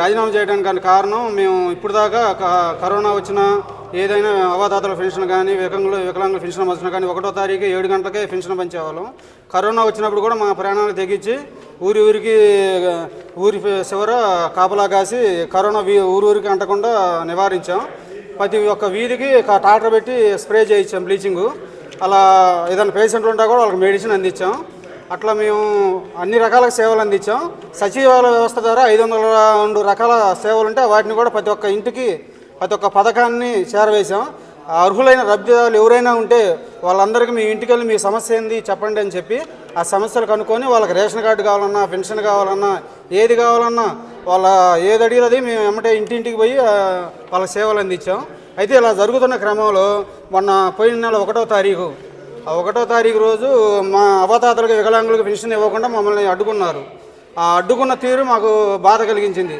రాజీనామా చేయడానికి కారణం మేము ఇప్పుడు దాకా కరోనా వచ్చినా ఏదైనా అవాతాతల పెన్షన్ కానీ వికలాంగుల పెన్షన్ వచ్చినా కానీ 1వ తారీఖు 7 గంటలకే పెన్షన్ పంచేవాళ్ళం. కరోనా వచ్చినప్పుడు కూడా మా ప్రాణాలు తెగించి ఊరి చివర కాపలా కాసి కరోనా ఊరికి అంటకుండా నివారించాం. ప్రతి ఒక్క వీధికి ట్రాక్టర్ పెట్టి స్ప్రే చేయించాం బ్లీచింగు. అలా ఏదైనా పేషెంట్లు ఉంటే కూడా వాళ్ళకి మెడిసిన్ అందించాం. అట్లా మేము అన్ని రకాల సేవలు అందించాం. సచివాలయ వ్యవస్థ ద్వారా 502 రకాల సేవలు ఉంటే వాటిని కూడా ప్రతి ఒక్క ఇంటికి ప్రతి ఒక్క పథకాన్ని చేరవేశాం. అర్హులైన లబ్ధిదారులు ఎవరైనా ఉంటే వాళ్ళందరికీ మీ ఇంటికి వెళ్ళి మీ సమస్య ఏంది చెప్పండి అని చెప్పి ఆ సమస్యలు కనుక్కొని వాళ్ళకి రేషన్ కార్డు కావాలన్నా పెన్షన్ కావాలన్నా ఏది కావాలన్నా వాళ్ళ ఏది అడిగినది మేము ఎమ్మటే ఇంటింటికి పోయి వాళ్ళ సేవలు అందించాం. అయితే ఇలా జరుగుతున్న క్రమంలో మొన్న పోయిన నెల 1వ తారీఖు ఆ 1వ తారీఖు రోజు మా అవతాతలకు వికలాంగులకు పెన్షన్ ఇవ్వకుండా మమ్మల్ని అడ్డుకున్నారు. ఆ అడ్డుకున్న తీరు మాకు బాధ కలిగించింది.